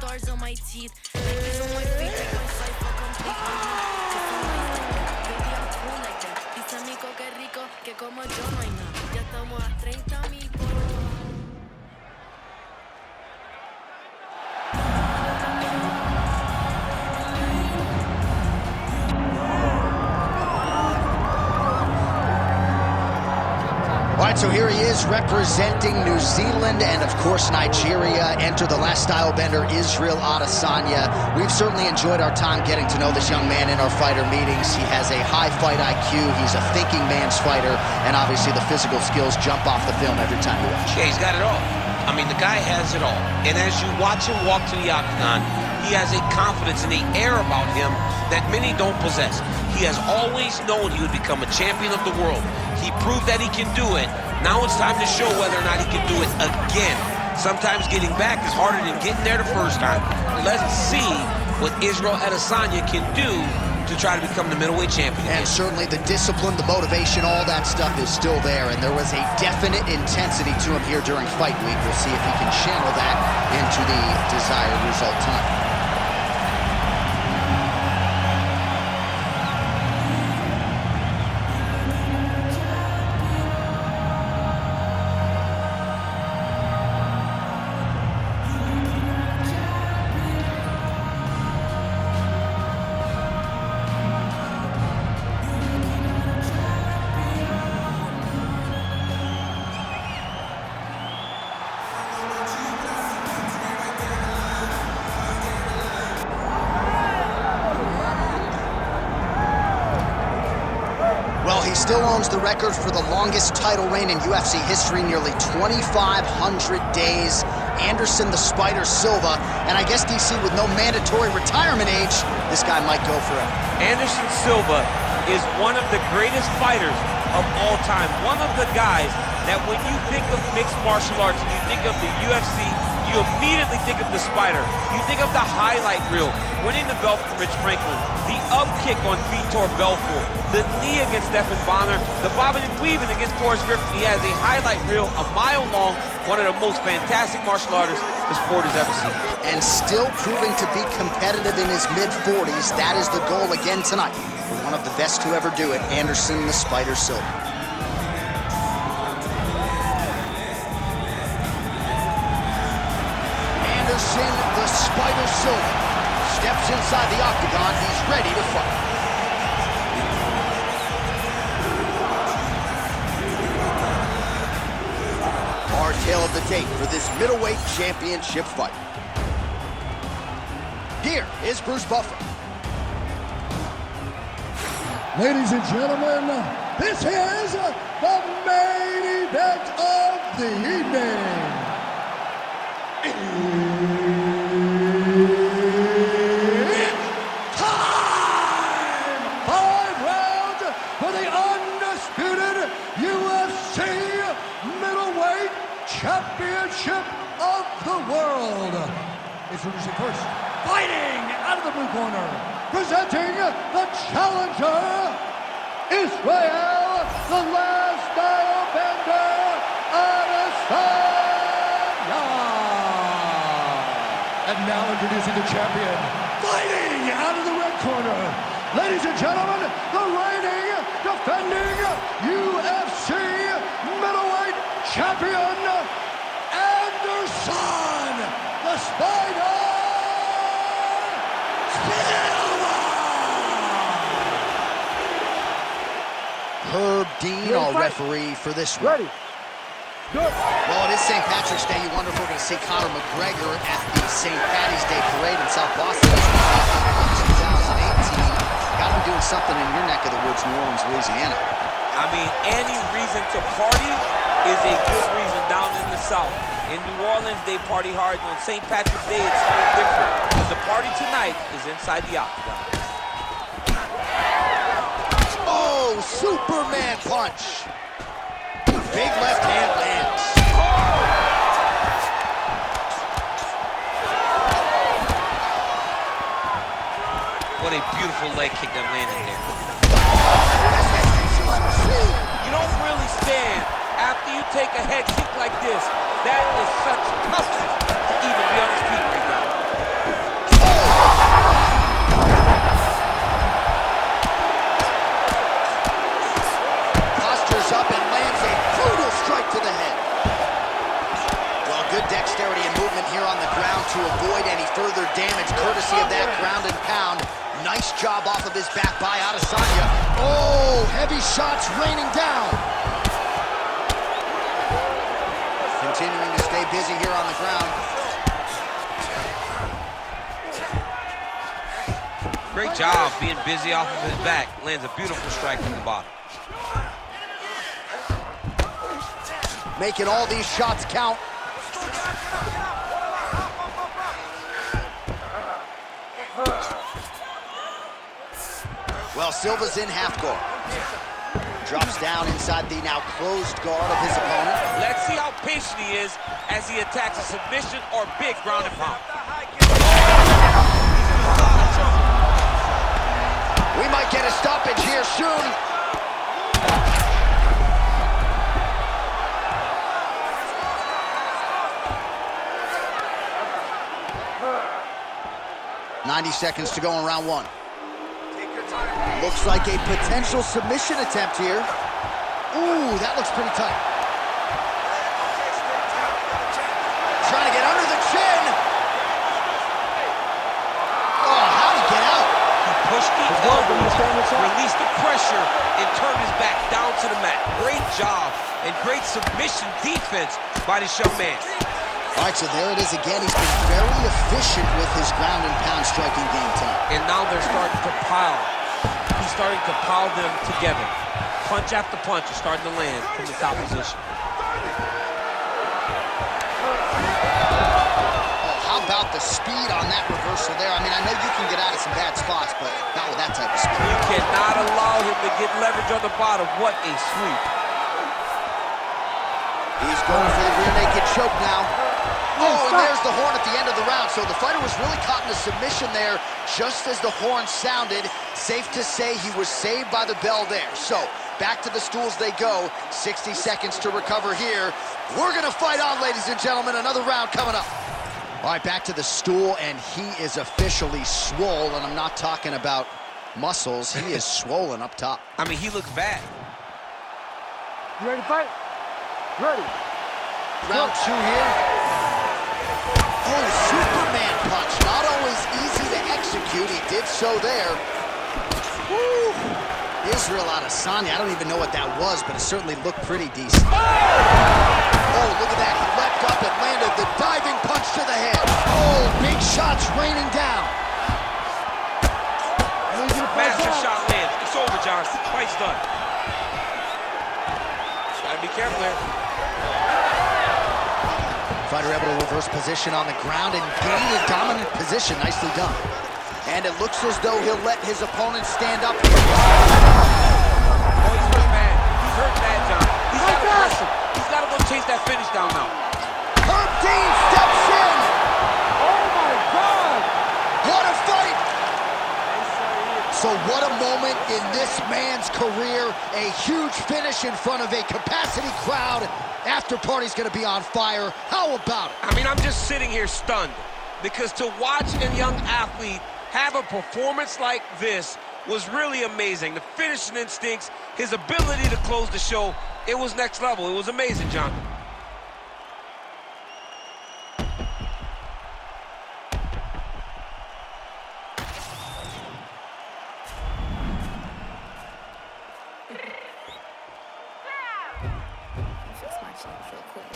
stars on my teeth. Niggas on my feet, make my cipher complete. Baby, I'm cool like that. Dice amigo que rico, que como yo no hay nada. Ya estamos a 30,000 por All right, so here he is representing New Zealand and, of course, Nigeria. Enter the last style bender, Israel Adesanya. We've certainly enjoyed our time getting to know this young man in our fighter meetings. He has a high fight IQ. He's a thinking man's fighter. And obviously the physical skills jump off the film every time you watch. Yeah, he's got it all. I mean, the guy has it all. And as you watch him walk to the octagon, he has a confidence and the air about him that many don't possess. He has always known he would become a champion of the world. He proved that he can do it. Now it's time to show whether or not he can do it again. Sometimes getting back is harder than getting there the first time. Let's see what Israel Adesanya can do to try to become the middleweight champion again. And certainly the discipline, the motivation, all that stuff is still there. And there was a definite intensity to him here during fight week. We'll see if he can channel that into the desired result tonight. Well, he still owns the record for the longest title reign in UFC history, nearly 2,500 days. Anderson the Spider Silva, and I guess, DC, with no mandatory retirement age, this guy might go forever. Anderson Silva is one of the greatest fighters of all time. One of the guys that when you think of mixed martial arts and you think of the UFC, you immediately think of the Spider. You think of the highlight reel, winning the belt from Rich Franklin, the up kick on Vitor Belfort, the knee against Stephen Bonner, the bobbing and weaving against Forrest Griffin. He has a highlight reel a mile long, one of the most fantastic martial artists the sport has ever seen. And still proving to be competitive in his mid-40s. That is the goal again tonight for one of the best to ever do it, Anderson the Spider Silva. Anderson the Spider Silva steps inside the octagon. He's ready to fight. Our tale of the tape for this middleweight championship fight. Here is Bruce Buffer. Ladies and gentlemen, this is the main event of the evening. It's time! 5 rounds for the undisputed UFC middleweight championship of the world. Introducing first, fighting out of the blue corner, presenting the challenger, Israel, the last style bender, Adesanya. And now introducing the champion, fighting out of the red corner, ladies and gentlemen, the reigning, defending UFC middleweight champion, Anderson, the Spider Silva. Herb Dean, our referee for this one. Ready. Good. Well, it is St. Patrick's Day. You wonder if we're going to see Conor McGregor at the St. Patty's Day Parade in South Boston. 2018. Got to be doing something in your neck of the woods, New Orleans, Louisiana. I mean, any reason to party is a good reason down in the South. In New Orleans, they party hard. On St. Patrick's Day, it's a little different. But the party tonight is inside the octagon. Oh, Superman punch. Big left hand lands. What a beautiful leg kick that landed there. You don't really stand after you take a head kick like this. That is such toughness to even be on his feet right now. to avoid any further damage courtesy of that ground and pound. Nice job off of his back by Adesanya. Oh, heavy shots raining down. Continuing to stay busy here on the ground. Great job being busy off of his back. Lands a beautiful strike from the bottom. Making all these shots count. Well, Silva's in half guard. Drops down inside the now closed guard of his opponent. Let's see how patient he is as he attacks a submission or big ground and pound. We might get a stoppage here soon. "90 seconds to go in round one. Looks like a potential submission attempt here. Ooh, that looks pretty tight. Trying to get under the chin. Oh, how'd he get out? He pushed the elbows, released the pressure, and turned his back down to the mat. Great job and great submission defense by this young man. All right, so there it is again. He's been very efficient with his ground and pound striking game tonight. And now they're starting to pile. He's starting to pile them together. Punch after punch is starting to land from the top position. Oh, how about the speed on that reversal there? I mean, I know you can get out of some bad spots, but not with that type of speed. You cannot allow him to get leverage on the bottom. What a sweep. He's going for the rear naked choke now. Oh, and there's the horn at the end of the round. So the fighter was really caught in a submission there just as the horn sounded. Safe to say he was saved by the bell there. So back to the stools they go. 60 seconds to recover here. We're going to fight on, ladies and gentlemen. Another round coming up. All right, back to the stool, and he is officially swole, and I'm not talking about muscles. He is swollen up top. I mean, he looks bad. You ready to fight? Ready. Round two here. Oh, Superman punch. Not always easy to execute. He did so there. Woo! Israel Adesanya. I don't even know what that was, but it certainly looked pretty decent. Oh, look at that. He leapt up and landed the diving punch to the head. Oh, big shots raining down. Massive shot lands. It's over, John. Fight's done. Gotta be careful here. Fighter able to reverse position on the ground and gain a dominant position. Nicely done. And it looks as though he'll let his opponent stand up. Oh, he's hurt bad. He's hurt bad, John. He's got to press him. He's got to go chase that finish down now. Herb Dean steps in. Oh my God! What a fight! So what a moment in this man's career. A huge finish in front of a capacity crowd. After party's gonna be on fire. How about it? I mean, I'm just sitting here stunned because to watch a young athlete have a performance like this was really amazing. The finishing instincts, his ability to close the show, it was next level. It was amazing, John. Fix my shit real quick.